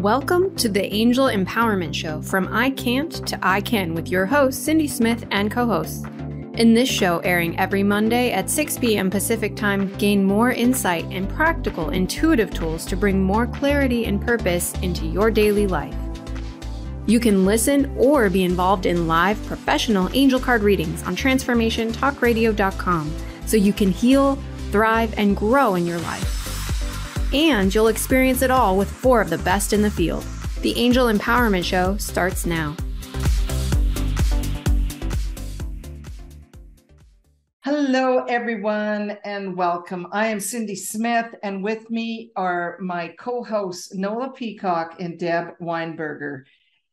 Welcome to the Angel Empowerment Show from I Can't to I Can with your host, Cindy Smith, and co-hosts. In this show, airing every Monday at 6 p.m. Pacific Time, gain more insight and practical, intuitive tools to bring more clarity and purpose into your daily life. You can listen or be involved in live professional angel card readings on transformationtalkradio.com so you can heal, thrive, and grow in your life. And you'll experience it all with 4 of the best in the field. The Angel Empowerment Show starts now. Hello, everyone, and welcome. I am Cindy Smith, and with me are my co-hosts, Nola Peacock and Deborah Weinberger.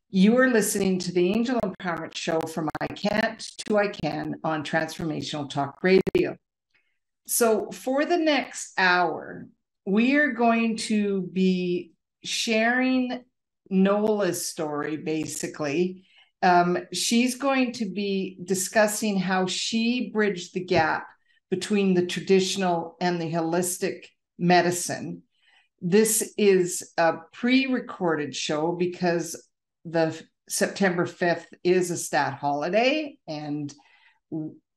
You are listening to the Angel Empowerment Show from I Can't to I Can on Transformational Talk Radio. So for the next hour, we are going to be sharing Nola's story, basically. She's going to be discussing how she bridged the gap between the traditional and the holistic medicine. This is a pre-recorded show because the September 5th is a stat holiday, and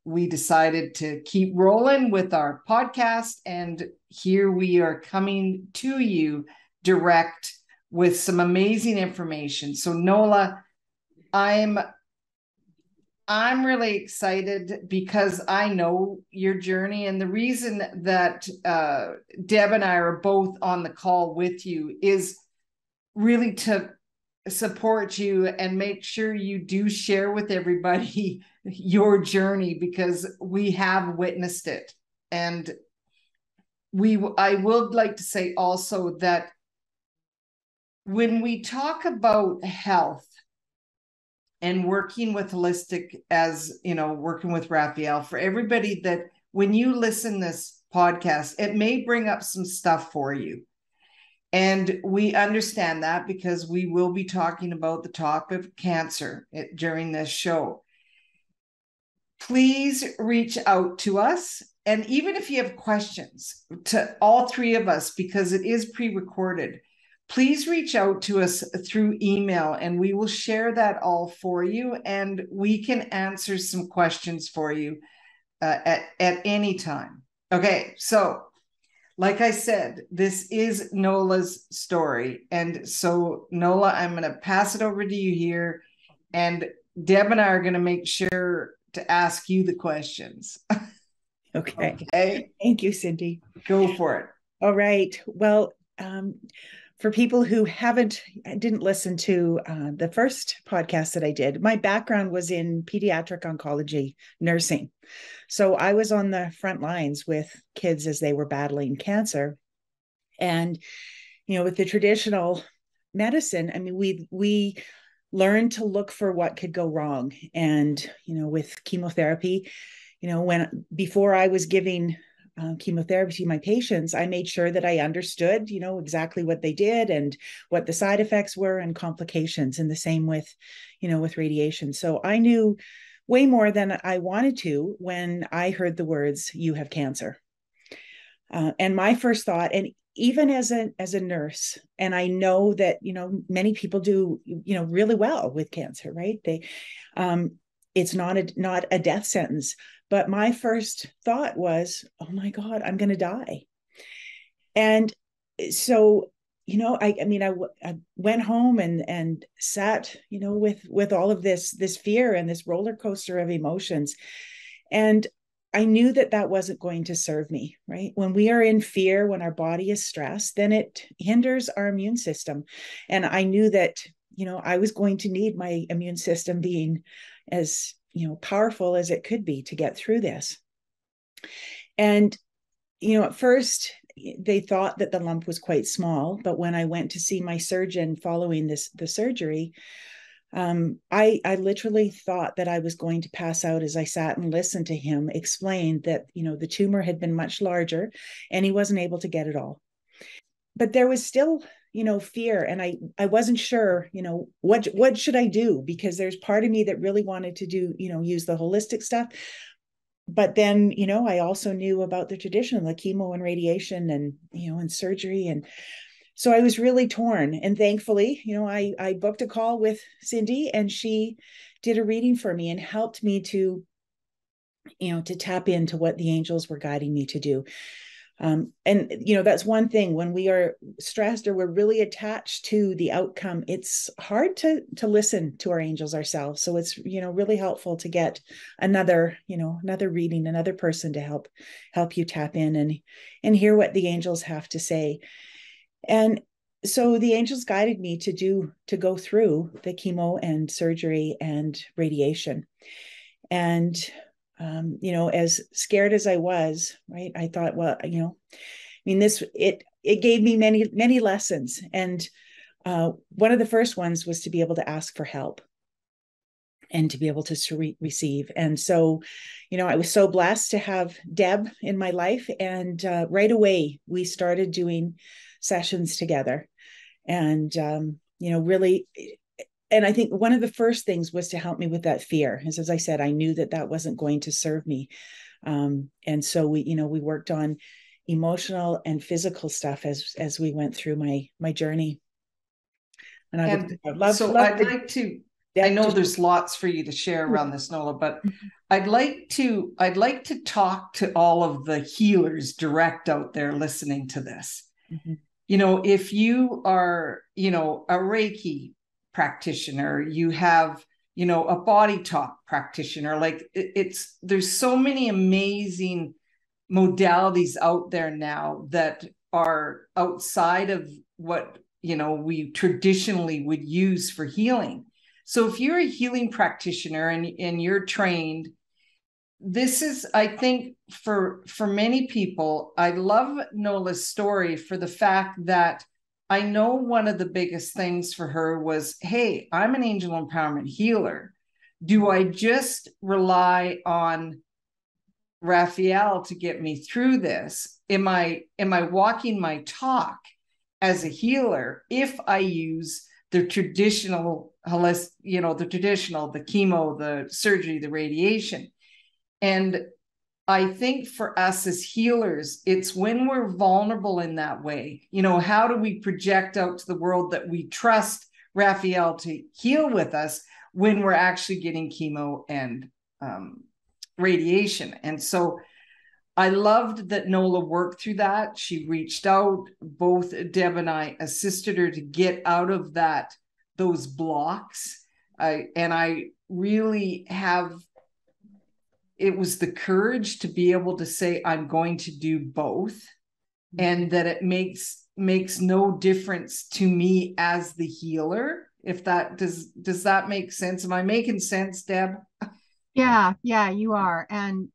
we decided to keep rolling with our podcast, and here we are coming to you direct with some amazing information. So Nola, I'm really excited because I know your journey, and the reason that Deb and I are both on the call with you is really to support you and make sure you do share with everybody your journey, because we have witnessed it. And I would like to say also that when we talk about health and working with holistic, as you know, working with Raphael, for everybody, that when you listen to this podcast, it may bring up some stuff for you. And we understand that because we will be talking about the topic of cancer during this show. Please reach out to us. And even if you have questions, to all 3 of us, because it is pre-recorded, please reach out to us through email, and we will share that all for you. And we can answer some questions for you at any time. Okay, so like I said, this is Nola's story. And so, Nola, I'm going to pass it over to you here. And Deb and I are going to make sure to ask you the questions. Okay. Okay. Thank you, Cindy. Go for it. All right. Well, for people who didn't listen to the first podcast that I did, my background was in pediatric oncology nursing. So I was on the front lines with kids as they were battling cancer. And, you know, with the traditional medicine, I mean, we learned to look for what could go wrong. And, you know, with chemotherapy, you know, before I was giving chemotherapy to my patients, I made sure that I understood, you know, exactly what they did and what the side effects were and complications. And the same with, you know, with radiation. So I knew way more than I wanted to when I heard the words, "You have cancer." And my first thought, and even as a nurse, and I know that, you know, many people do, you know, really well with cancer, right? It's not a death sentence. But my first thought was, oh my God, I'm going to die. And so, you know, I went home and sat, you know, with all of this fear and this roller coaster of emotions. And I knew that wasn't going to serve me, right? When we are in fear, when our body is stressed, then it hinders our immune system. And I knew that, you know, I was going to need my immune system being as, you know, powerful as it could be to get through this. And, you know, at first they thought that the lump was quite small, but when I went to see my surgeon following the surgery, I literally thought that I was going to pass out as I sat and listened to him explain that, you know, the tumor had been much larger and he wasn't able to get it all. But there was still, you know, fear. And I wasn't sure, you know, what should I do? Because there's part of me that really wanted to do, you know, use the holistic stuff. But then, you know, I also knew about the traditional, the chemo and radiation and, you know, and surgery. And so I was really torn. And thankfully, I booked a call with Cindy, and she did a reading for me and helped me to tap into what the angels were guiding me to do. And that's one thing, when we are stressed or we're really attached to the outcome, it's hard to listen to our angels ourselves. So it's, really helpful to get another reading, another person to help you tap in and hear what the angels have to say. And so the angels guided me to go through the chemo and surgery and radiation. And as scared as I was, right, I thought, well, it gave me many, many lessons. And one of the first ones was to be able to ask for help and to be able to receive. And so, I was so blessed to have Deb in my life. And right away, we started doing sessions together. And, really, and I think one of the first things was to help me with that fear. As I said, I knew that wasn't going to serve me. And so we worked on emotional and physical stuff as we went through my journey. And I'd like to, I know there's lots for you to share around this, Nola, but I'd like to talk to all of the healers direct out there listening to this. Mm-hmm. If you are, a Reiki practitioner, you have, a body talk practitioner, like there's so many amazing modalities out there now that are outside of what, we traditionally would use for healing. So if you're a healing practitioner and you're trained, this is, I think, for many people, I love Nola's story for the fact that I know one of the biggest things for her was, hey, I'm an angel empowerment healer. Do I just rely on Raphael to get me through this? Am I walking my talk as a healer if I use the traditional, the chemo, the surgery, the radiation? And I think for us as healers, it's when we're vulnerable in that way, how do we project out to the world that we trust Raphael to heal with us when we're actually getting chemo and radiation? And so I loved that Nola worked through that. She reached out. Both Deb and I assisted her to get out of those blocks. And I really have, it was the courage to be able to say, I'm going to do both, and that it makes no difference to me as the healer. If that does that make sense? Am I making sense, Deb? Yeah, you are. And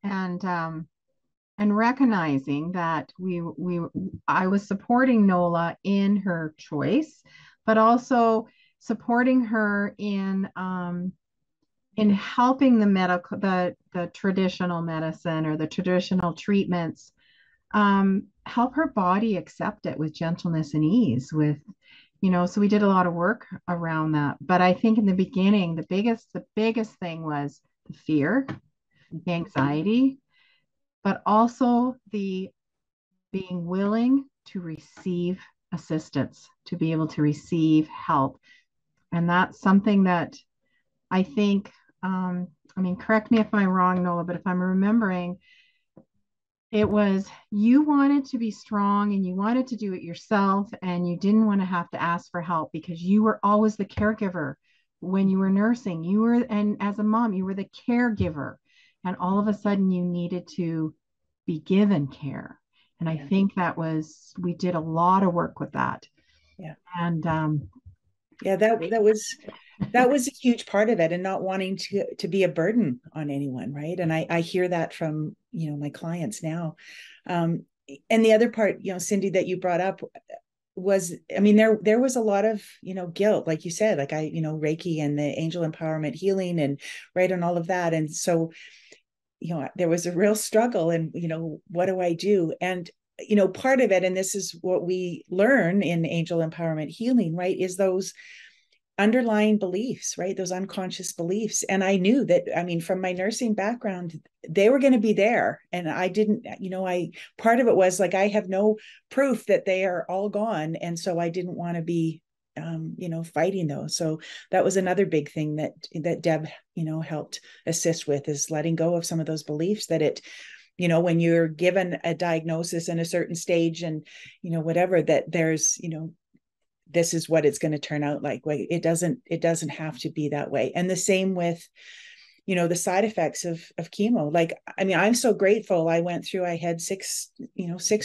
recognizing that I was supporting Nola in her choice, but also supporting her in helping the traditional medicine or the traditional treatments, help her body accept it with gentleness and ease so we did a lot of work around that. But I think in the beginning, the biggest thing was the fear, the anxiety, but also the being willing to receive assistance, to be able to receive help. And that's something that I think, correct me if I'm wrong, Nola, but if I'm remembering, it was you wanted to be strong and you wanted to do it yourself, and you didn't want to have to ask for help because you were always the caregiver. When you were nursing, and as a mom, you were the caregiver, and all of a sudden you needed to be given care. And I think we did a lot of work with that. Yeah. And that was a huge part of it, and not wanting to be a burden on anyone, right? And I hear that from my clients now. And the other part, Cindy, that you brought up was, there was a lot of guilt, like you said, like Reiki and the angel empowerment healing and right on all of that. And so there was a real struggle, and what do I do? And part of it, and this is what we learn in angel empowerment healing, right, is those underlying beliefs, right? Those unconscious beliefs. And I knew that, I mean, from my nursing background, they were going to be there. And I didn't, part of it was like, I have no proof that they are all gone. And so I didn't want to be, fighting those. So that was another big thing that Deb, helped assist with, is letting go of some of those beliefs that when you're given a diagnosis in a certain stage and, whatever, that there's, this is what it's going to turn out like. It doesn't have to be that way. And the same with, the side effects of chemo. Like, I mean, I'm so grateful. I had 6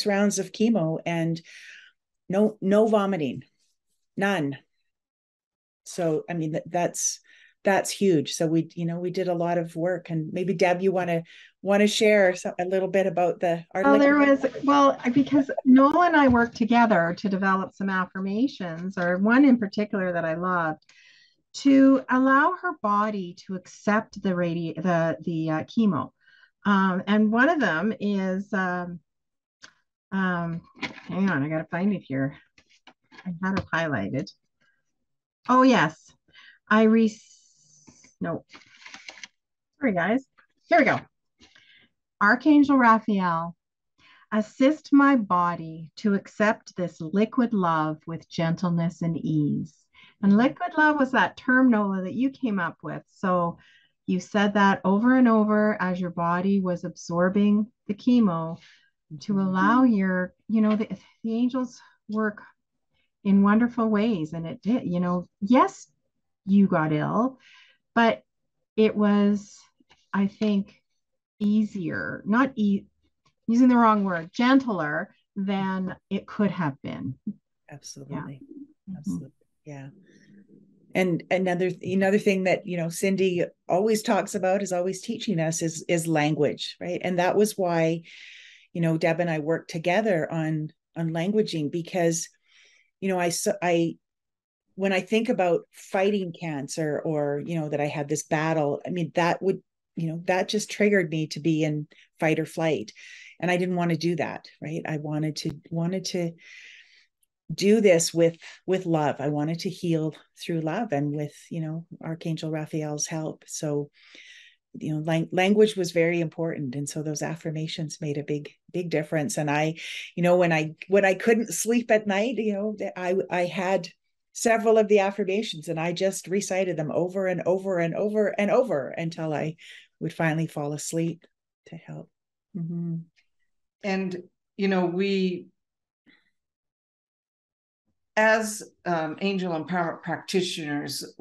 rounds of chemo and no vomiting, none. So, I mean, that's huge. So we did a lot of work. And maybe Deb, you want to share a little bit about because Nola and I worked together to develop some affirmations, or one in particular that I loved, to allow her body to accept the chemo. And one of them is, hang on, I got to find it here. I had it highlighted. Oh yes, no. Sorry guys. Here we go. Archangel Raphael, assist my body to accept this liquid love with gentleness and ease. And liquid love was that term, Nola, that you came up with. So you said that over and over as your body was absorbing the chemo, to allow your, the angels work in wonderful ways. And it did, yes, you got ill, but it was, I think, easier, using the wrong word, gentler than it could have been. Absolutely. Yeah. Absolutely. Yeah. And another thing that, Cindy always talks about, is always teaching us, is language, right? And that was why, Deb and I worked together on languaging, because, when I think about fighting cancer, or, that I had this battle, I mean, that would, that just triggered me to be in fight or flight. And I didn't want to do that, right? I wanted to do this with love. I wanted to heal through love, and with, Archangel Raphael's help. So, language was very important. And so those affirmations made a big difference. And I, when I couldn't sleep at night, I had several of the affirmations, and I just recited them over and over and over and over until I would finally fall asleep to help. Mm-hmm. And, we, as angel empowerment practitioners,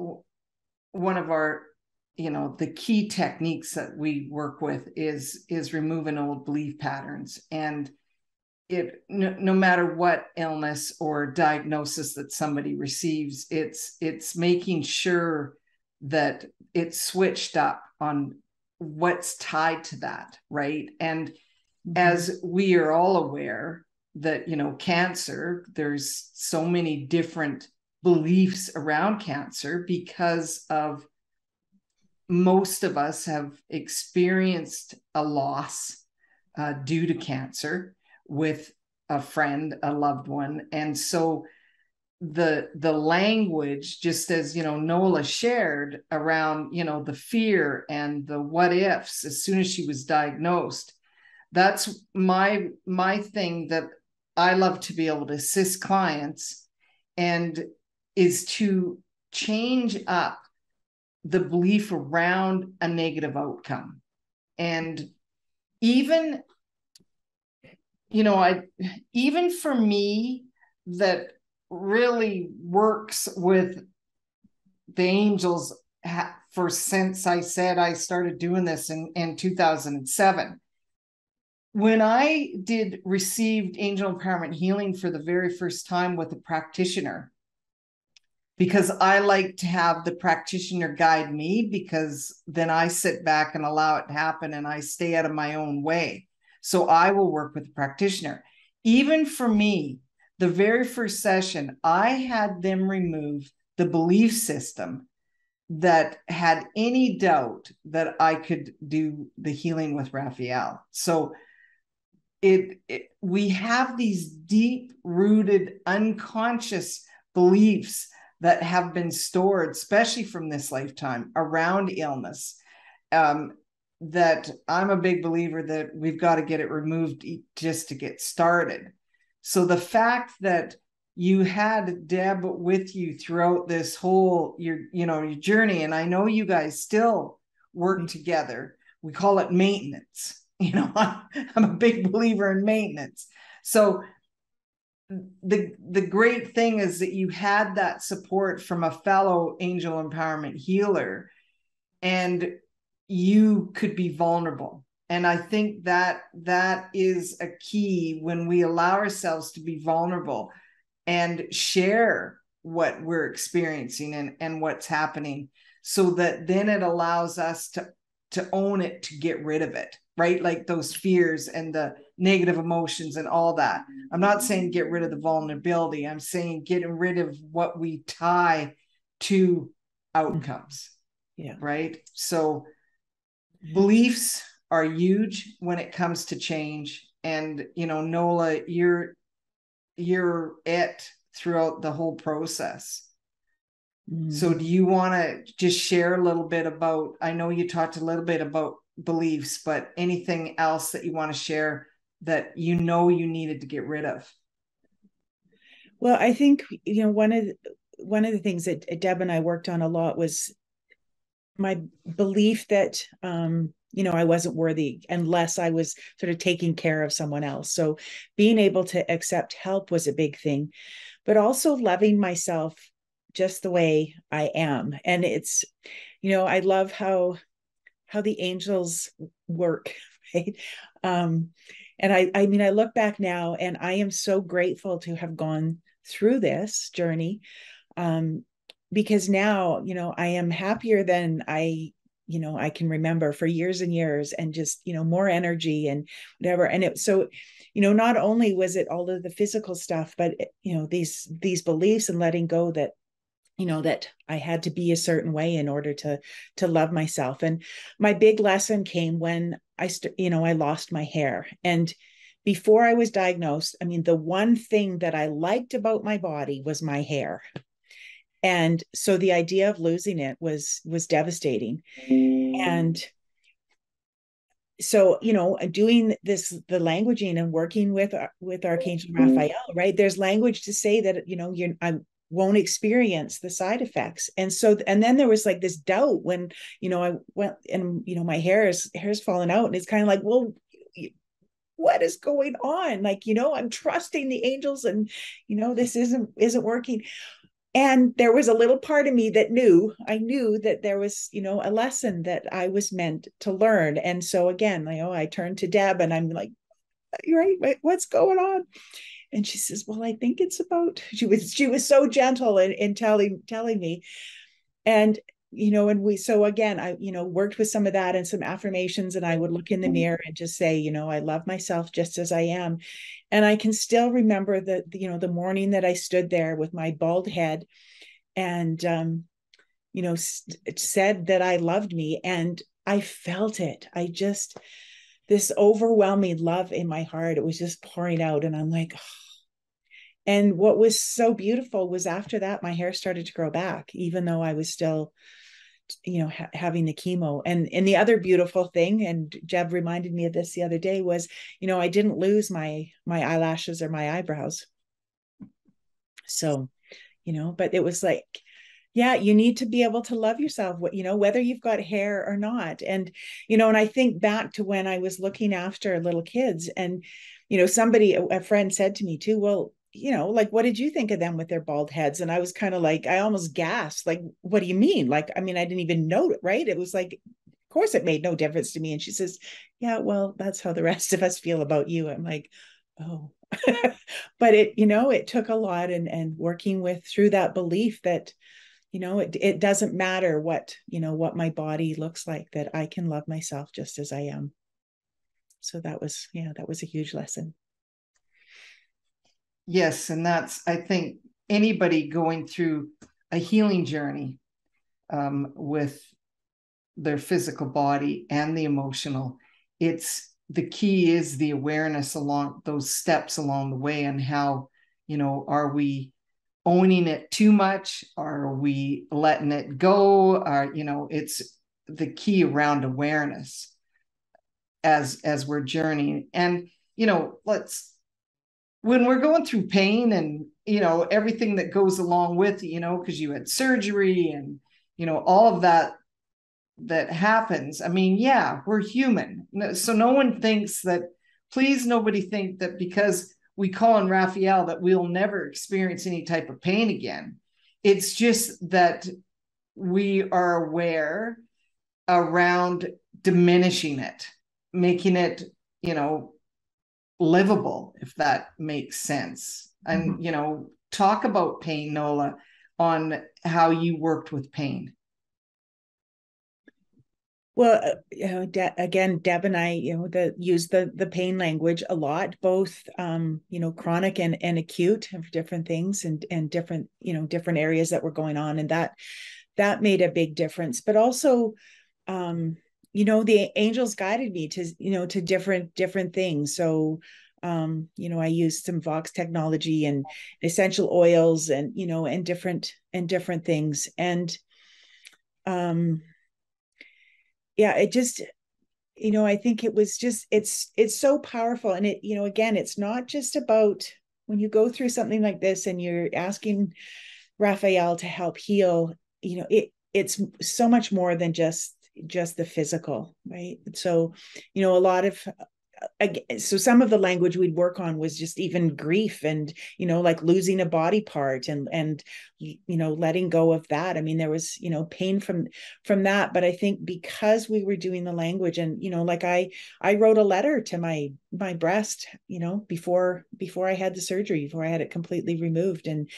one of our, the key techniques that we work with is removing old belief patterns. And no matter what illness or diagnosis that somebody receives, it's making sure that it's switched up on what's tied to that, right? And as we are all aware that, cancer, there's so many different beliefs around cancer, because of most of us have experienced a loss due to cancer with a friend, a loved one. And so the language, just as, Nola shared around, the fear and the what ifs as soon as she was diagnosed, that's my thing that I love to be able to assist clients, and is to change up the belief around a negative outcome. And even, even for me, that really works with the angels since I said I started doing this in 2007. When I received angel empowerment healing for the very first time with a practitioner, because I like to have the practitioner guide me, because then I sit back and allow it to happen, and I stay out of my own way. So I will work with the practitioner. Even for me, the very first session, I had them remove the belief system that had any doubt that I could do the healing with Raphael. So we have these deep-rooted unconscious beliefs that have been stored, especially from this lifetime, around illness, that I'm a big believer that we've got to get it removed just to get started. So the fact that you had Deb with you throughout this whole your journey, and I know you guys still work together. We call it maintenance. I'm a big believer in maintenance. So the great thing is that you had that support from a fellow angel empowerment healer, and you could be vulnerable. And I think that is a key when we allow ourselves to be vulnerable and share what we're experiencing and what's happening, so that then it allows us to own it, to get rid of it, right? Like those fears and the negative emotions and all that. I'm not saying get rid of the vulnerability. I'm saying getting rid of what we tie to outcomes. Yeah. Right. So beliefs are huge when it comes to change. And, Nola, you're it throughout the whole process. So do you want to just share a little bit about, I know you talked a little bit about beliefs, but anything else that you want to share that you needed to get rid of? Well, I think, one of the things that Deb and I worked on a lot was my belief that, I wasn't worthy unless I was sort of taking care of someone else. So being able to accept help was a big thing, but also loving myself just the way I am. And it's, I love how the angels work, right? And I mean, I look back now and I am so grateful to have gone through this journey, because now, I am happier than I can remember for years and years, and just, more energy and whatever. And so, not only was it all of the physical stuff, but, these beliefs and letting go that, that I had to be a certain way in order to love myself. And my big lesson came when I lost my hair. And before I was diagnosed, I mean, the one thing that I liked about my body was my hair. And so the idea of losing it was devastating. And so, doing the languaging and working with Archangel Raphael, right? There's language to say that, I won't experience the side effects. And so, and then there was like this doubt when, I went and, my hair's fallen out, and it's kind of like, well, what is going on? Like, I'm trusting the angels, and, this isn't working. And there was a little part of me that I knew that there was, a lesson that I was meant to learn. And so again, I turned to Deb and I'm like, you're right, what's going on? And she says, well, I think it's about, she was so gentle in telling me. And, so again, I, worked with some of that and some affirmations, and I would look in the mirror and just say, I love myself just as I am. And I can still remember the morning that I stood there with my bald head and, said that I loved me, and I felt it. This overwhelming love in my heart, it was just pouring out. And I'm like, oh. And what was so beautiful was after that, my hair started to grow back, even though I was still, having the chemo. And the other beautiful thing, and Jeb reminded me of this the other day, was, I didn't lose my eyelashes or my eyebrows. So, but it was like, yeah, you need to be able to love yourself, whether you've got hair or not. And, and I think back to when I was looking after little kids, and, a friend said to me too, well, like, what did you think of them with their bald heads? And I was kind of like, I almost gasped, like, what do you mean? Like, I mean, I didn't even know it, right? It was like, of course it made no difference to me. And she says, yeah, well, that's how the rest of us feel about you. I'm like, oh, but it took a lot, and working through that belief that, it doesn't matter what my body looks like, that I can love myself just as I am. So that was a huge lesson. Yes. And that's, I think, anybody going through a healing journey with their physical body and the emotional, the key is the awareness along those steps along the way, and how, are we owning it too much? Are we letting it go? It's the key around awareness as we're journeying. And, when we're going through pain and, everything that goes along with, because you had surgery and, all of that happens. I mean, yeah, we're human. So no one thinks that, please, nobody think that because we call on Raphael that we'll never experience any type of pain again. It's just that we are aware around diminishing it, making it, livable, if that makes sense. And, talk about pain, Nola, on how you worked with pain. Well, again, Deb and I, use the pain language a lot, both, chronic and acute, for different things and different, different areas that were going on. And that made a big difference. But also, the angels guided me to, to different things. So, I used some Vox technology and essential oils and, and different things. And, it just, I think it was just, it's so powerful. And it, again, it's not just about when you go through something like this and you're asking Raphael to help heal, it's so much more than just the physical, right? So, a lot of, so some of the language we'd work on was just even grief and, like losing a body part and, letting go of that. I mean, there was, pain from that, but I think because we were doing the language and, like I wrote a letter to my breast, before I had the surgery, before I had it completely removed and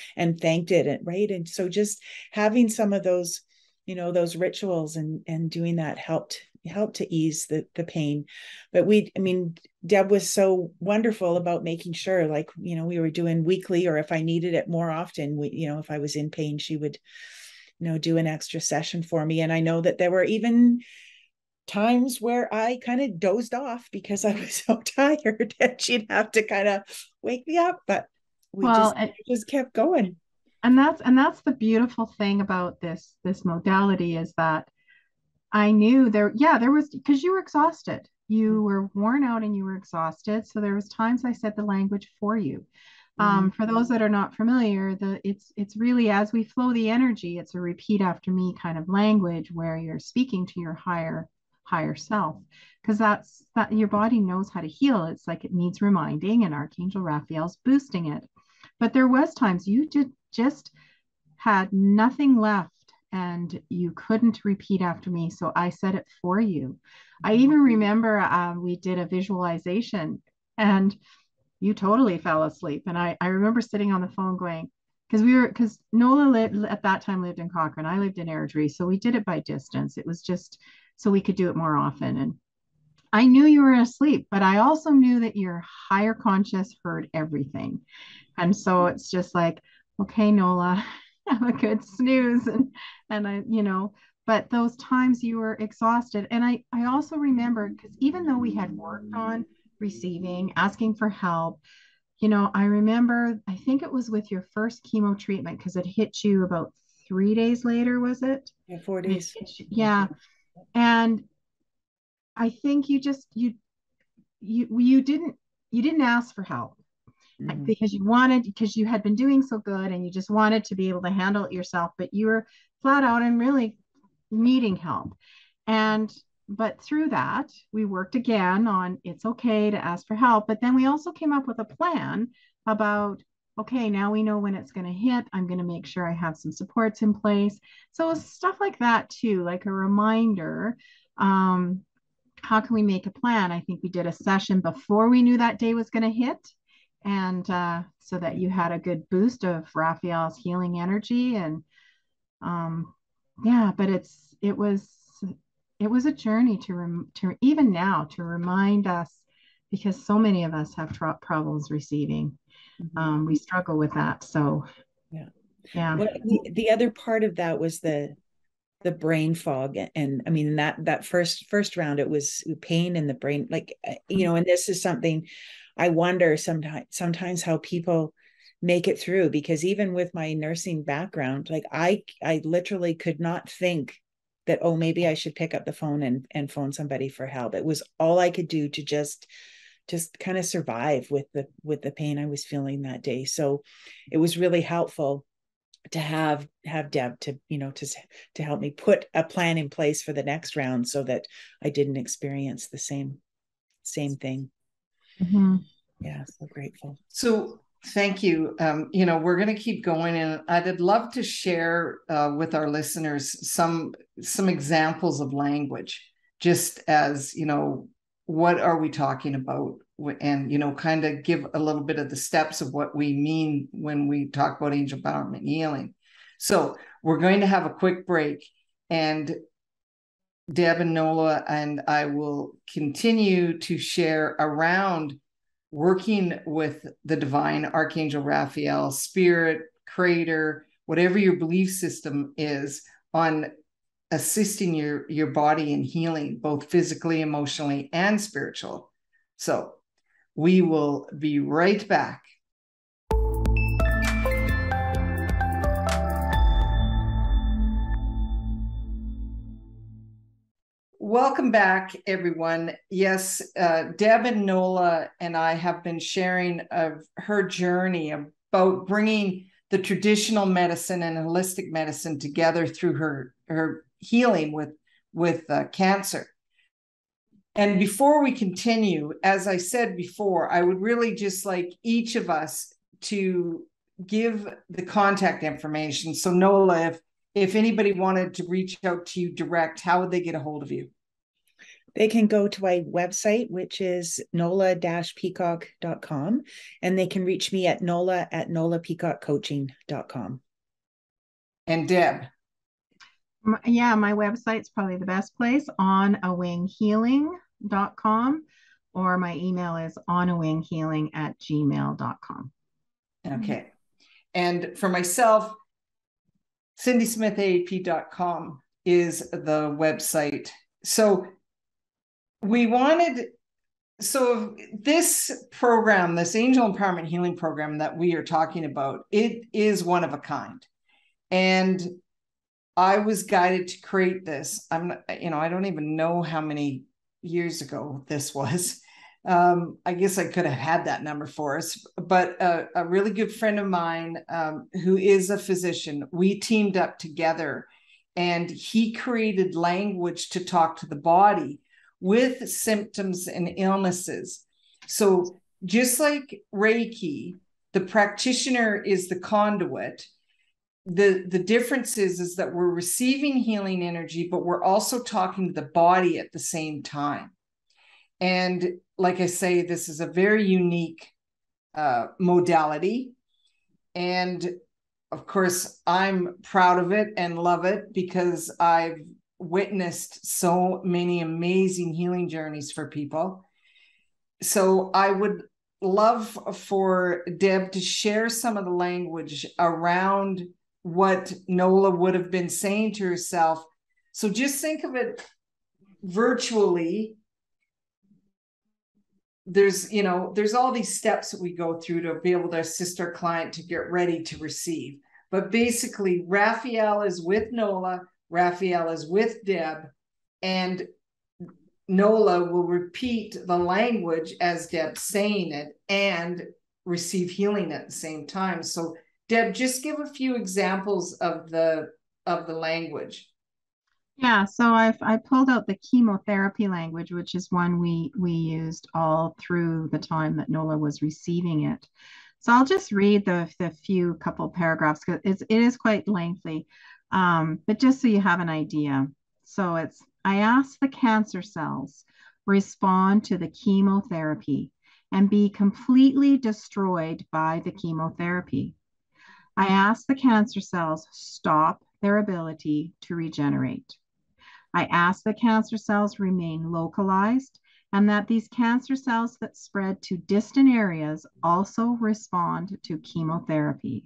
thanked it. Right. And so just having some of those, those rituals and doing that helped to ease the pain. But Deb was so wonderful about making sure, like, we were doing weekly, or if I needed it more often, if I was in pain, she would, do an extra session for me. And I know that there were even times where I kind of dozed off because I was so tired and she'd have to kind of wake me up, but we just kept going. And that's the beautiful thing about this modality is that I knew there was, because you were exhausted, you were worn out and you were exhausted. So there was times I said the language for you. For those that are not familiar, it's really, as we flow the energy, it's a repeat after me kind of language where you're speaking to your higher self, because that your body knows how to heal. It's like it needs reminding, and Archangel Raphael's boosting it. But there was times you just had nothing left and you couldn't repeat after me. So I said it for you. I even remember we did a visualization and you totally fell asleep. And I remember sitting on the phone going, because Nola at that time lived in Cochrane. I lived in Airdrie. So we did it by distance. It was just so we could do it more often. And I knew you were asleep, but I also knew that your higher conscious heard everything. And so it's just like, okay, Nola, have a good snooze. And I, but those times you were exhausted. And I also remember, because even though we had worked on receiving, asking for help, I remember, I think it was with your first chemo treatment, because it hit you about 3 days later, was it? Yeah, 4 days. Yeah. And I think you didn't ask for help. Because you had been doing so good and you just wanted to be able to handle it yourself, but you were flat out and really needing help. But through that, we worked again on it's okay to ask for help. But then we also came up with a plan about, okay, now we know when it's going to hit. I'm going to make sure I have some supports in place. So stuff like that too, like a reminder. How can we make a plan? I think we did a session before we knew that day was going to hit. And so that you had a good boost of Raphael's healing energy. And but it was a journey to even now to remind us, because so many of us have problems receiving. We struggle with that. So yeah. Well, the other part of that was the brain fog. And I mean, that first round, it was pain in the brain, like, and this is something I wonder sometimes how people make it through, because even with my nursing background, like I literally could not think that, oh, maybe I should pick up the phone and phone somebody for help. It was all I could do to just kind of survive with the pain I was feeling that day. So it was really helpful to have Deb to, to help me put a plan in place for the next round so that I didn't experience the same thing. Mm-hmm. Yeah, so grateful. So thank you. We're going to keep going, and I'd love to share with our listeners some examples of language, just as, what are we talking about? And, kind of give a little bit of the steps of what we mean when we talk about angel empowerment healing. So we're going to have a quick break, and Deb and Nola and I will continue to share around working with the divine, Archangel Raphael, spirit, creator, whatever your belief system is, on assisting your body in healing, both physically, emotionally, and spiritual. So we will be right back. Welcome back, everyone. Yes, Deb and Nola and I have been sharing of her journey about bringing the traditional medicine and holistic medicine together through her healing with cancer. And before we continue, as I said before, I would really just like each of us to give the contact information. So Nola, if anybody wanted to reach out to you direct, how would they get a hold of you? They can go to my website, which is nola-peacock.com, and they can reach me at nolapeacockcoaching.com. And Deb? Yeah, my website's probably the best place, onawinghealing.com, or my email is onawinghealing@gmail.com. Okay. And for myself, cindysmithaap.com is the website. So this program, this angel empowerment healing program that we are talking about, it is one of a kind. And I was guided to create this. I don't even know how many years ago this was. I guess I could have had that number for us, but a really good friend of mine who is a physician, we teamed up together, and he created language to talk to the body with symptoms and illnesses. So just like Reiki, the practitioner is the conduit. The difference is that we're receiving healing energy, but we're also talking to the body at the same time. And like I say, this is a very unique modality. And of course, I'm proud of it and love it because I've witnessed so many amazing healing journeys for people. So I would love for Deb to share some of the language around what Nola would have been saying to herself. So just think of it virtually. There's all these steps that we go through to be able to assist our client to get ready to receive. But basically, Raphael is with Nola, Raphael is with Deb, and Nola will repeat the language as Deb's saying it and receive healing at the same time. So Deb, just give a few examples of the language. Yeah, so I pulled out the chemotherapy language, which is one we used all through the time that Nola was receiving it. So I'll just read the few couple paragraphs because it is quite lengthy, but just so you have an idea. So I ask the cancer cells respond to the chemotherapy and be completely destroyed by the chemotherapy. I ask the cancer cells stop their ability to regenerate. I ask that cancer cells remain localized and that these cancer cells that spread to distant areas also respond to chemotherapy.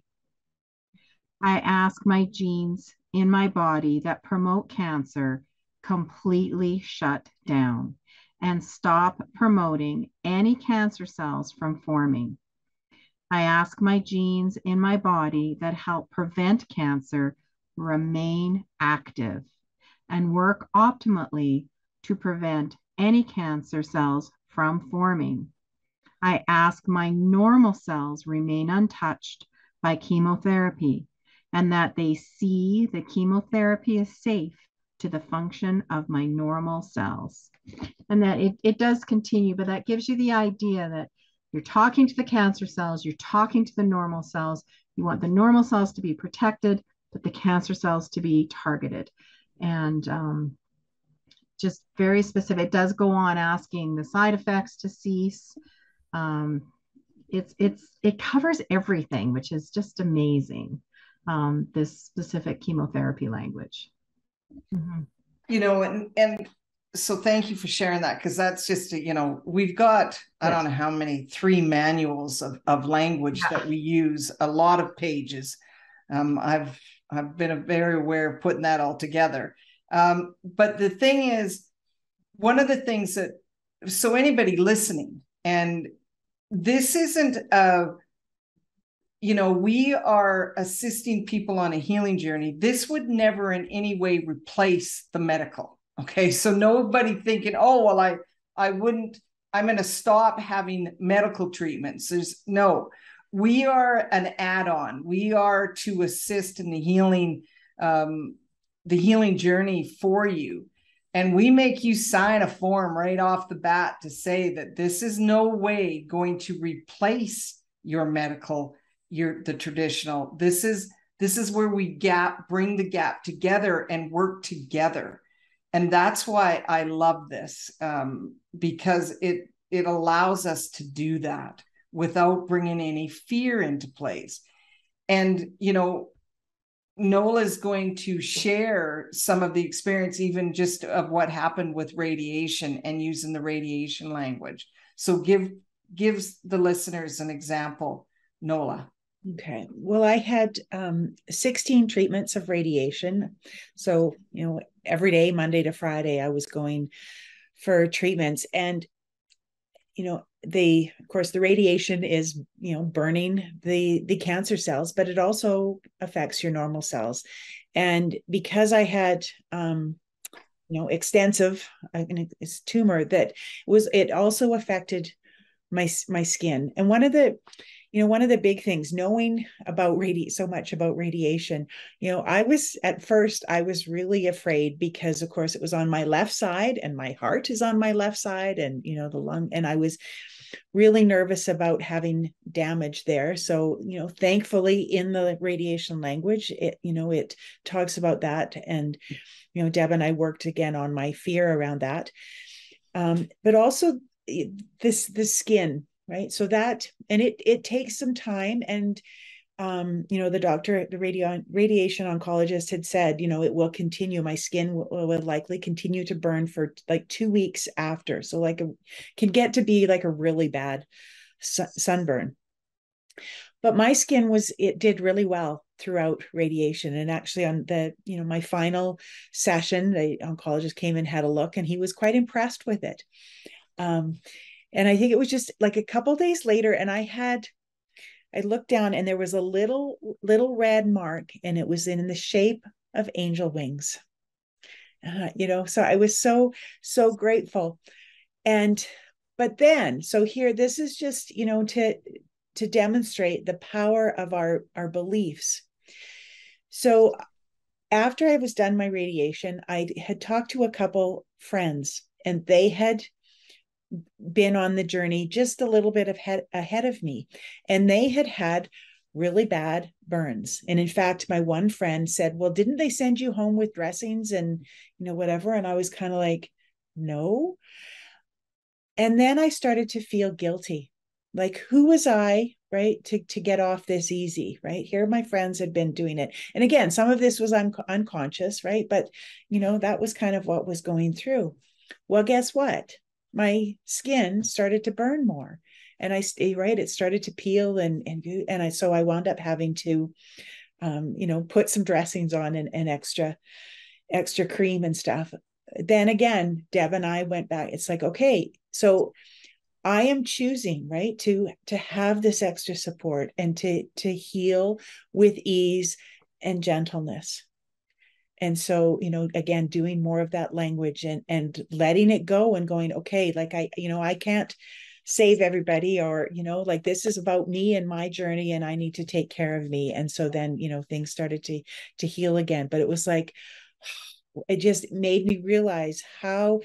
I ask my genes in my body that promote cancer completely shut down and stop promoting any cancer cells from forming. I ask my genes in my body that help prevent cancer remain active and work optimally to prevent any cancer cells from forming. I ask my normal cells remain untouched by chemotherapy and that they see the chemotherapy is safe to the function of my normal cells. And that it does continue, but that gives you the idea that you're talking to the cancer cells, you're talking to the normal cells. You want the normal cells to be protected, but the cancer cells to be targeted. And just very specific. It does go on asking the side effects to cease. It covers everything, which is just amazing. This specific chemotherapy language. Mm-hmm. And so thank you for sharing that, because that's just, we've got, I don't know how many, 3 manuals of language that we use, a lot of pages. I've been very aware of putting that all together. But the thing is, one of the things that, so anybody listening, and this isn't we are assisting people on a healing journey. This would never in any way replace the medical. Okay. So nobody thinking, oh, well, I'm going to stop having medical treatments. We are an add-on. We are to assist in the healing journey for you. And we make you sign a form right off the bat to say that this is no way going to replace your medical, the traditional. This is where we bring the gap together and work together. And that's why I love this, because it allows us to do that without bringing any fear into place. And, Nola is going to share some of the experience, even just of what happened with radiation and using the radiation language. So gives the listeners an example, Nola. Okay. Well, I had 16 treatments of radiation. So, every day, Monday to Friday, I was going for treatments. And, of course, the radiation is, burning the cancer cells, but it also affects your normal cells. And because I had, extensive tumor it also affected my skin. And one of the big things, knowing about so much about radiation, I was really afraid because, of course, it was on my left side and my heart is on my left side, and, the lung, and I was really nervous about having damage there. So, thankfully in the radiation language, it talks about that. And, Deb and I worked again on my fear around that. But also the skin, right? So that, and it takes some time. And, the radiation oncologist had said, it will continue. My skin will likely continue to burn for like 2 weeks after. So can get to be like a really bad sunburn. But my skin did really well throughout radiation. And actually on my final session, the oncologist came and had a look, and he was quite impressed with it. And I think it was just like a couple days later, and I looked down, and there was a little red mark, and it was in the shape of angel wings. So I was so grateful. But then, so here, this is just, to demonstrate the power of our beliefs. So after I was done my radiation, I had talked to a couple friends, and they had been on the journey just a little bit ahead of me, and they had really bad burns. And in fact, my one friend said, well, didn't they send you home with dressings and whatever? And I was kind of like, no. And then I started to feel guilty. Like, who was I, right, to get off this easy, right? Here my friends had been doing it. And again, some of this was unconscious, right? But that was kind of what was going through. Well, guess what? My skin started to burn more, and it started to peel, so I wound up having to, put some dressings on and extra cream and stuff. Then again, Deb and I went back. It's like, okay, so I am choosing, right, to have this extra support and to heal with ease and gentleness. And so, again, doing more of that language and letting it go and going, okay, like I can't save everybody, or, like this is about me and my journey, and I need to take care of me. And so then, things started to heal again. But it was like, it just made me realize how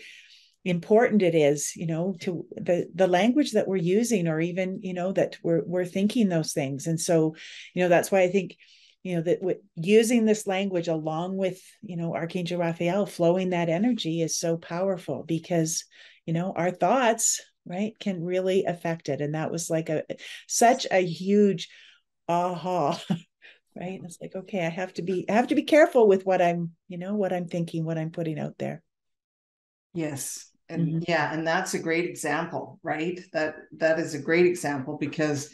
important it is, to the language that we're using, or even, that we're thinking those things. And so, that's why I think, that using this language along with, Archangel Raphael, flowing that energy is so powerful, because, our thoughts, right, can really affect it. And that was like such a huge aha. Right. It's like, okay, I have to be careful with what I'm thinking, what I'm putting out there. Yes. And yeah, and that's a great example, right? That is a great example, because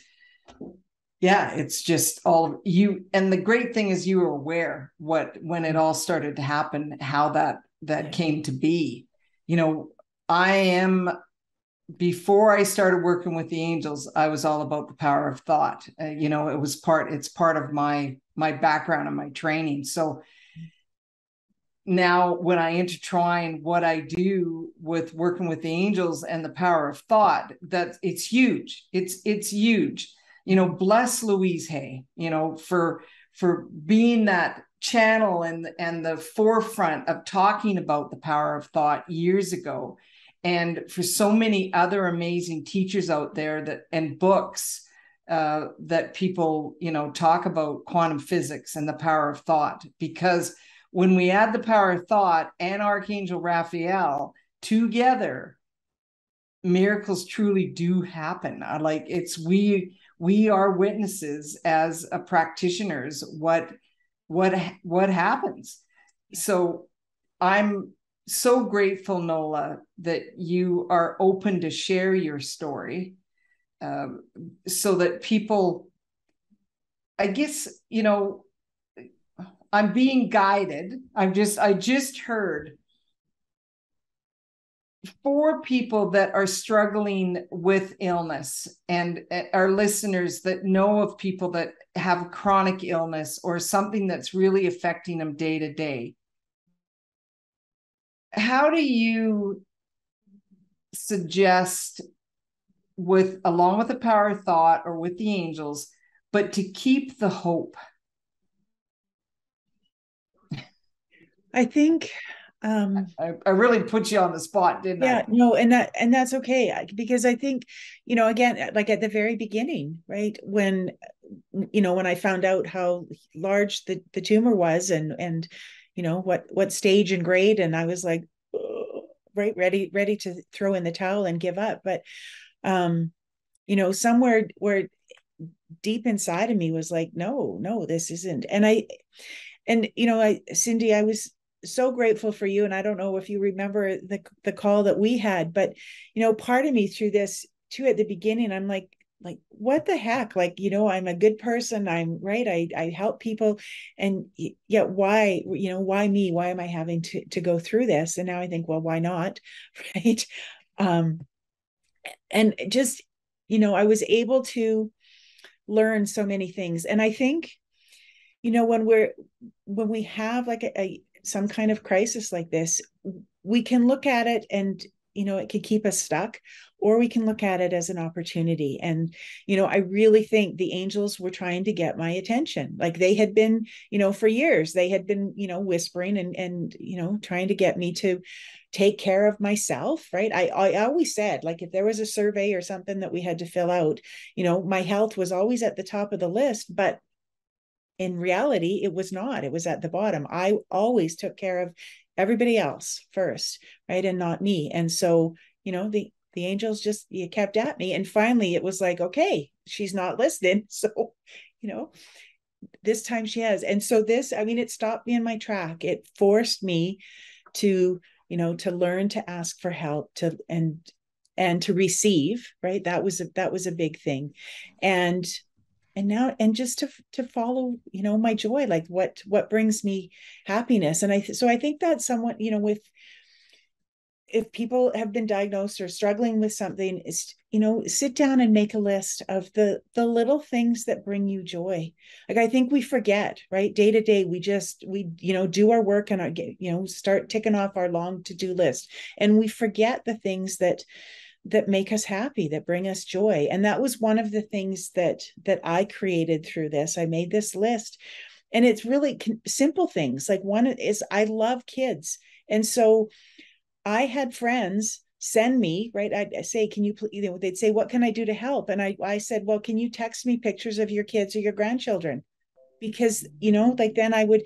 yeah, it's just all you. And the great thing is you were aware when it all started to happen, how that came to be. Before I started working with the angels, I was all about the power of thought. It's part of my background and my training. So now when I intertwine what I do with working with the angels and the power of thought, that it's huge. It's huge. Bless Louise Hay, for being that channel and the forefront of talking about the power of thought years ago. And for so many other amazing teachers out there and books that people, talk about quantum physics and the power of thought. Because when we add the power of thought and Archangel Raphael together, miracles truly do happen. We are witnesses as practitioners what happens. So I'm so grateful, Nola, that you are open to share your story, so that people, I guess, I'm being guided. I just heard 4 people that are struggling with illness, and our listeners that know of people that have chronic illness or something that's really affecting them day to day. How do you suggest, along with the power of thought or with the angels, but to keep the hope? I think I really put you on the spot, didn't I? Yeah, no, and that's okay, because I think, again, like at the very beginning, right, when I found out how large the tumor was, and what stage and grade, and I was like, right, ready to throw in the towel and give up. But somewhere where deep inside of me was like, no, this isn't. Cindy, I was so grateful for you. And I don't know if you remember the call that we had, but, part of me through this too, at the beginning, I'm like, what the heck? Like, I'm a good person. I'm right. I help people. And yet why me? Why am I having to go through this? And now I think, well, why not? Right. And just, I was able to learn so many things. And I think, when we have like some kind of crisis like this, we can look at it and, it could keep us stuck, or we can look at it as an opportunity. And, I really think the angels were trying to get my attention. Like they had been, for years, they had been, whispering and, trying to get me to take care of myself. Right. I always said, like, if there was a survey or something that we had to fill out, my health was always at the top of the list, but in reality, it was not. It was at the bottom. I always took care of everybody else first, right? And not me. And so, the angels just kept at me. And finally it was like, okay, she's not listening. So, this time she has. And so it stopped me in my track. It forced me to, to learn to ask for help, and to receive, right? That was a big thing. And now, and just to follow, my joy, like what brings me happiness. And so I think that's somewhat, with if people have been diagnosed or struggling with something, is, sit down and make a list of the little things that bring you joy. Like, I think we forget, right? Day to day, we do our work and start ticking off our long to-do list. And we forget the things that make us happy, that bring us joy. And that was one of the things that I created through this. I made this list, and it's really simple things. Like, one is, I love kids. And so I had friends send me, right? I'd say, can you, they'd say, what can I do to help? And I said, well, can you text me pictures of your kids or your grandchildren? Because, like, then I would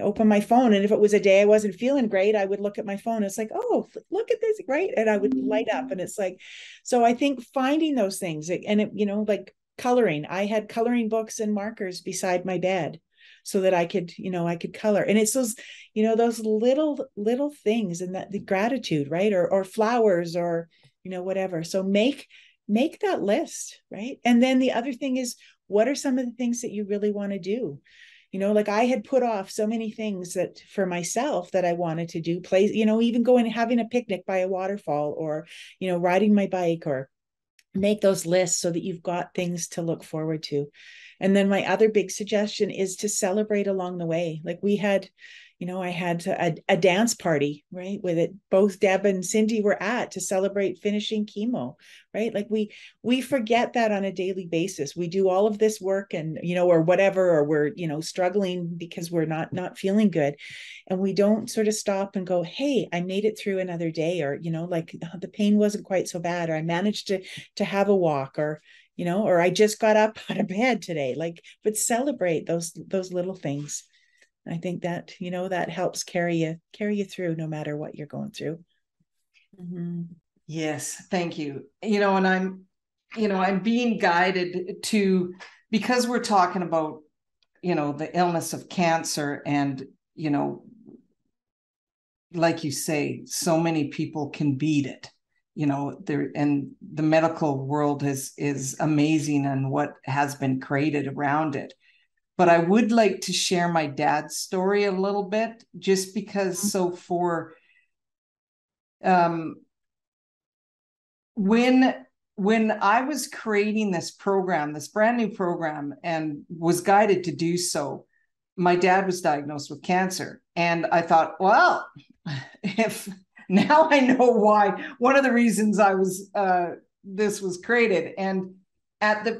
open my phone. And if it was a day I wasn't feeling great, I would look at my phone. It's like, oh, look at this, right? And I would light up. And it's like, so I think finding those things, and like coloring, I had coloring books and markers beside my bed, so that I could color. And it's those, those little things, and that the gratitude, right? Or flowers, or, whatever. So make that list, right? And then the other thing is, what are some of the things that you really want to do? Like, I had put off so many things that for myself that I wanted to do, even going and having a picnic by a waterfall, or, riding my bike, or make those lists so that you've got things to look forward to. And then my other big suggestion is to celebrate along the way. Like, we had, I had a dance party, right? With it, both Deb and Cindy were at, to celebrate finishing chemo, right? Like, we forget that on a daily basis. We do all of this work, and, or whatever, or we're, struggling because we're not feeling good. And we don't sort of stop and go, hey, I made it through another day, or, like, the pain wasn't quite so bad, or I managed to have a walk, or, or I just got up out of bed today. Like, but celebrate those little things. I think that, that helps carry you through, no matter what you're going through. Mm-hmm. Yes. Thank you. And I'm being guided to, because we're talking about, the illness of cancer, and, like you say, so many people can beat it, there, and the medical world is amazing, and what has been created around it. But I would like to share my dad's story a little bit, just because, so for, when I was creating this program, this brand new program, and was guided to do so, my dad was diagnosed with cancer. And I thought, well, if now I know why, one of the reasons this was created. And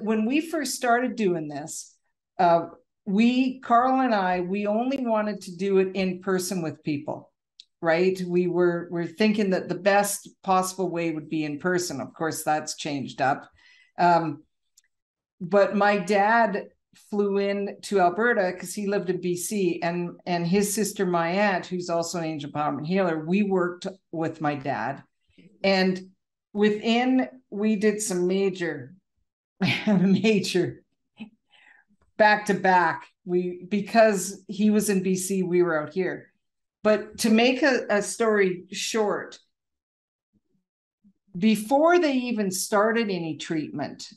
when we first started doing this, Carl and I, we only wanted to do it in person with people, right? We're thinking that the best possible way would be in person. Of course, that's changed up. But my dad flew in to Alberta because he lived in BC, and his sister, my aunt, who's also an angel empowerment healer, we worked with my dad. And we did some major back to back. Because he was in BC, we were out here. But to make a story short, before they even started any treatment,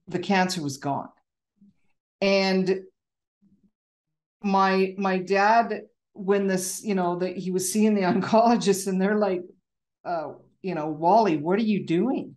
the cancer was gone. And my dad, when this, that he was seeing the oncologist, and they're like, Wally, what are you doing?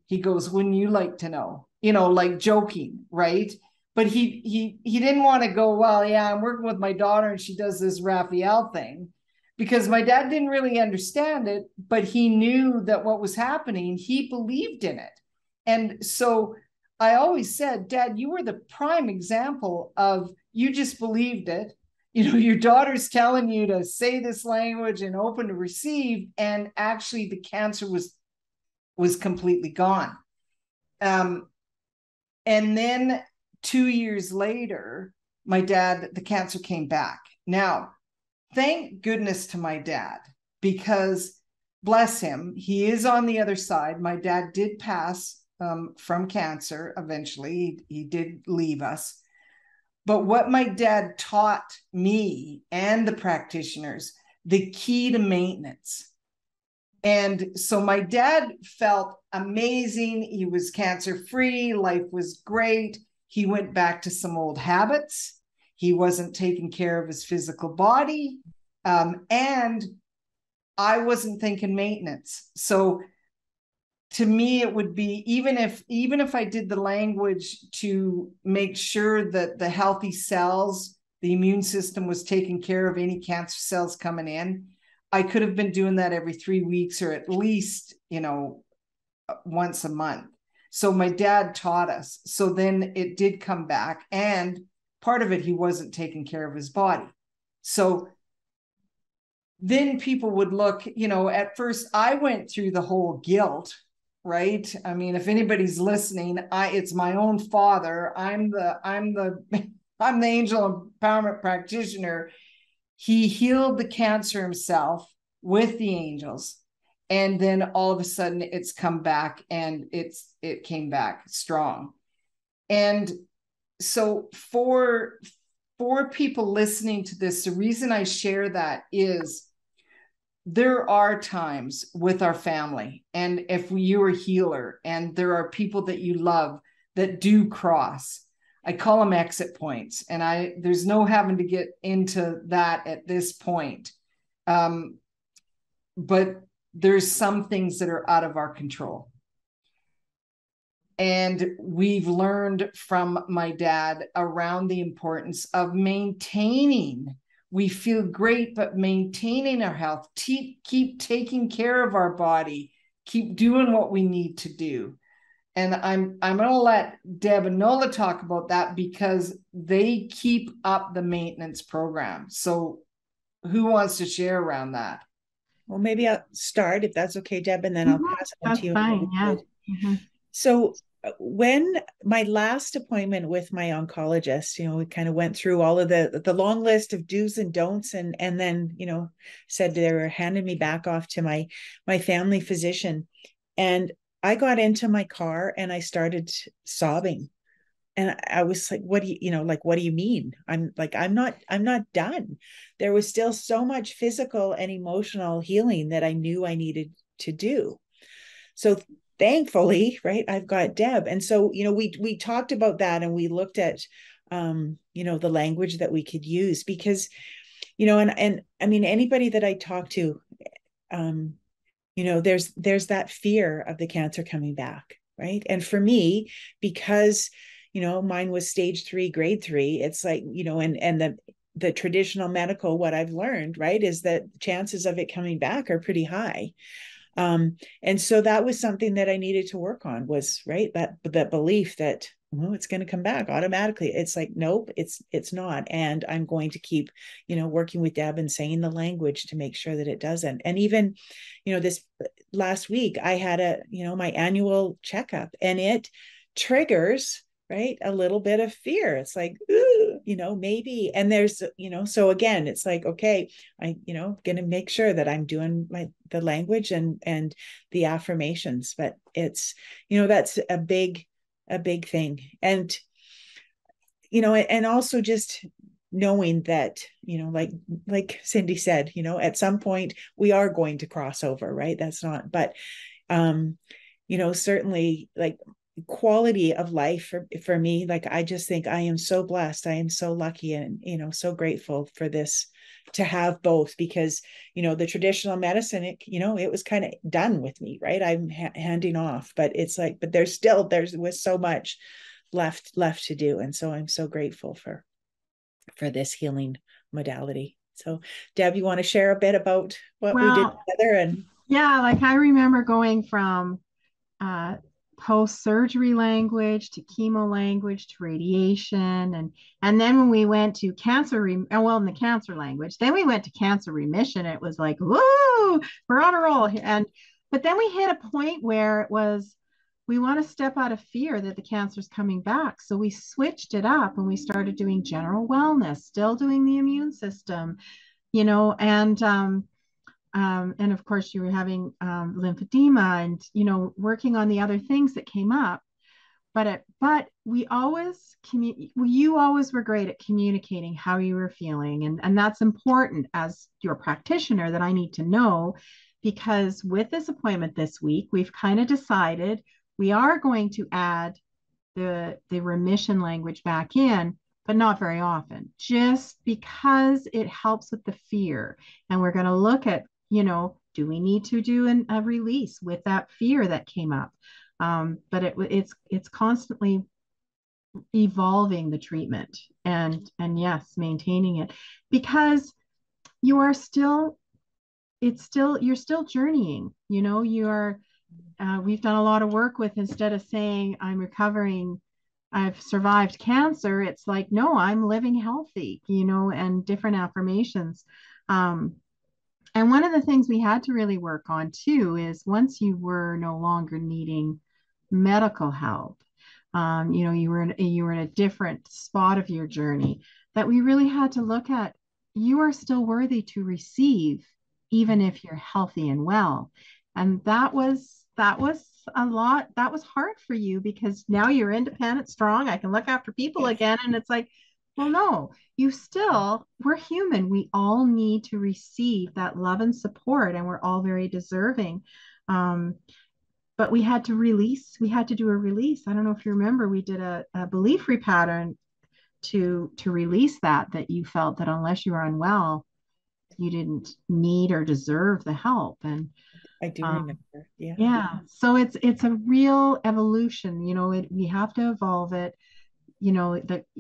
He goes, wouldn't you like to know? Like joking, right? But he didn't want to go, well, yeah, I'm working with my daughter and she does this Raphael thing, because my dad didn't really understand it, but he knew that what was happening, he believed in it. And so I always said, Dad, you were the prime example of, you just believed it. Your daughter's telling you to say this language and open to receive, and actually the cancer was completely gone. And then 2 years later, the cancer came back. Now, thank goodness to my dad, because bless him, he is on the other side. My dad did pass from cancer eventually. He did leave us. But what my dad taught me and the practitioners, the key to maintenance. And so my dad felt amazing. He was cancer-free. Life was great. He went back to some old habits. He wasn't taking care of his physical body. And I wasn't thinking maintenance. So to me, it would be, even if I did the language to make sure that the healthy cells, the immune system was taking care of any cancer cells coming in, I could have been doing that every 3 weeks, or at least, once a month. So my dad taught us. So then it did come back, and part of it, he wasn't taking care of his body. So then people would look, at first I went through the whole guilt, right? I mean, if anybody's listening, it's my own father. I'm the angel empowerment practitioner. He healed the cancer himself with the angels. And then all of a sudden it's come back, and it came back strong. And so for people listening to this, the reason I share that is there are times with our family, and if you're a healer and there are people that you love that do cross, I call them exit points, and there's no having to get into that at this point. But there's some things that are out of our control. And we've learned from my dad around the importance of maintaining. We feel great, but maintaining our health, keep taking care of our body, keep doing what we need to do. And I'm going to let Deb and Nola talk about that, because they keep up the maintenance program. So who wants to share around that? Well, maybe I'll start, if that's okay, Deb, and then I'll pass it on to you. Fine, yeah. So when my last appointment with my oncologist, we kind of went through all of the long list of do's and don'ts, and then, said they were handing me back off to my family physician. And I got into my car and I started sobbing. And I was like, what do you mean? I'm not done. There was still so much physical and emotional healing that I knew I needed to do. So thankfully, right, I've got Deb. And so, we talked about that, and we looked at, the language that we could use, because, and I mean, anybody that I talk to, there's that fear of the cancer coming back. Right. And for me, because, mine was stage 3, grade 3, it's like, and the traditional medical, what I've learned, right, is that chances of it coming back are pretty high. And so that was something that I needed to work on, was right, that belief that, it's going to come back automatically. It's like, nope, it's not. And I'm going to keep, working with Deb and saying the language to make sure that it doesn't. And even, this last week I had my annual checkup, and it triggers, right, a little bit of fear. It's like, ooh, maybe. And there's, so again, it's like, okay, I, going to make sure that I'm doing the language and the affirmations, but it's, that's a big thing. And, and also just knowing that, like Cindy said, at some point we are going to cross over, right? That's not, but, certainly, like, quality of life for me, like, I just think I am so blessed. I am so lucky, and, so grateful for this, to have both, because, the traditional medicine, it was kind of done with me, right? I'm handing off, but it's like, but there was so much left to do. And so I'm so grateful for this healing modality. So Deb, you want to share a bit about what we did together? And yeah, like, I remember going from post-surgery language to chemo language to radiation, and then when we went to cancer, in the cancer language, then we went to cancer remission. It was like, whoa, we're on a roll. But then we hit a point where it was, we want to step out of fear that the cancer's coming back. So we switched it up, and we started doing general wellness, still doing the immune system, and of course you were having lymphedema, and, working on the other things that came up. But we always, you always were great at communicating how you were feeling. And that's important as your practitioner, that I need to know, because with this appointment this week, we've kind of decided we are going to add the remission language back in, but not very often, just because it helps with the fear. And we're going to look at, do we need to do a release with that fear that came up? But it's constantly evolving the treatment, and yes, maintaining it, because you're still journeying. We've done a lot of work with, instead of saying I'm recovering, I've survived cancer, it's like, no, I'm living healthy, and different affirmations. And one of the things we had to really work on too is, once you were no longer needing medical help, you were in a different spot of your journey, that we really had to look at, you are still worthy to receive, even if you're healthy and well. And that was a lot. That was hard for you, because now you're independent, strong. I can look after people again. And it's like, well, no, we're human. We all need to receive that love and support, and we're all very deserving. But we had to do a release. I don't know if you remember, we did a belief repattern to release that you felt that unless you were unwell, you didn't need or deserve the help. And I do remember. Yeah. Yeah. So it's a real evolution. We have to evolve it.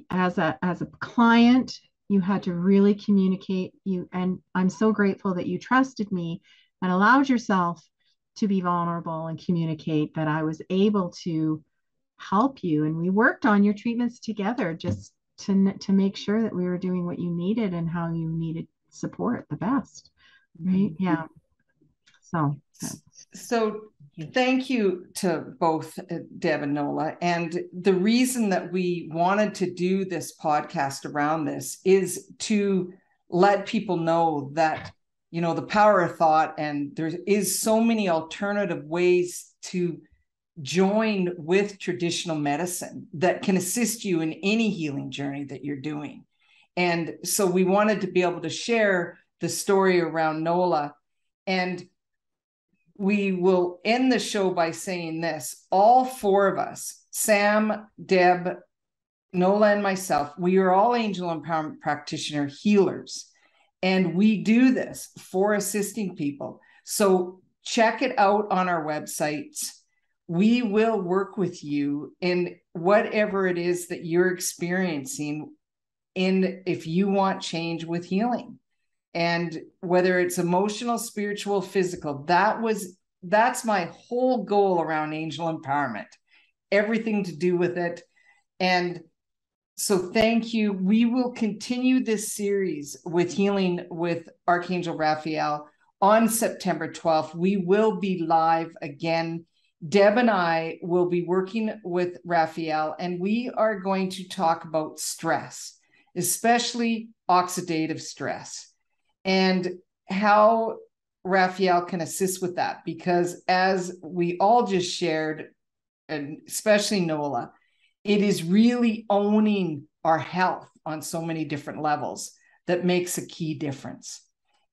As a client, you had to really communicate and I'm so grateful that you trusted me and allowed yourself to be vulnerable and communicate, that I was able to help you. And we worked on your treatments together, just to make sure that we were doing what you needed and how you needed support the best. Right. Yeah. So thank you to both Deb and Nola. And the reason that we wanted to do this podcast around this is to let people know that, the power of thought, and there is so many alternative ways to join with traditional medicine that can assist you in any healing journey that you're doing. And so we wanted to be able to share the story around Nola. And we will end the show by saying this: all four of us, Sam, Deb, Nola, and myself, we are all angel empowerment practitioner healers. And we do this for assisting people. So check it out on our websites. We will work with you in whatever it is that you're experiencing, if you want change with healing. And whether it's emotional, spiritual, physical, that's my whole goal around angel empowerment, everything to do with it. And so thank you. We will continue this series with healing with Archangel Raphael on September 12th. We will be live again. Deb and I will be working with Raphael, and we are going to talk about stress, especially oxidative stress, and how Raphael can assist with that. Because as we all just shared, and especially Nola, it is really owning our health on so many different levels that makes a key difference.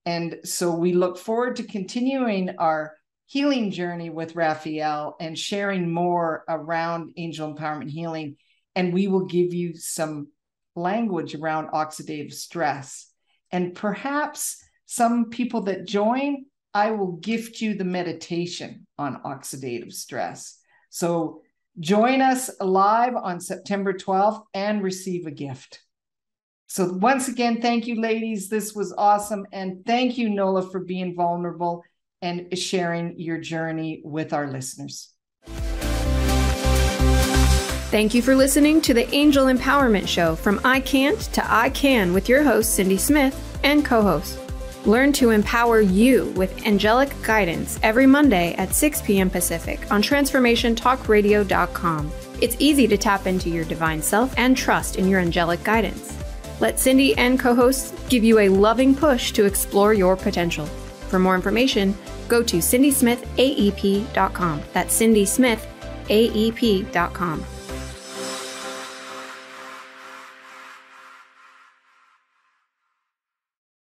And so we look forward to continuing our healing journey with Raphael and sharing more around angel empowerment healing. And we will give you some language around oxidative stress. And perhaps some people that join, I will gift you the meditation on oxidative stress. So join us live on September 12th and receive a gift. So once again, thank you, ladies. This was awesome. And thank you, Nola, for being vulnerable and sharing your journey with our listeners. Thank you for listening to the Angel Empowerment Show, from I Can't to I Can, with your host, Cindy Smith, and co-host. Learn to empower you with angelic guidance every Monday at 6 p.m. Pacific on transformationtalkradio.com. It's easy to tap into your divine self and trust in your angelic guidance. Let Cindy and co-hosts give you a loving push to explore your potential. For more information, go to cindysmithaep.com. That's cindysmithaep.com.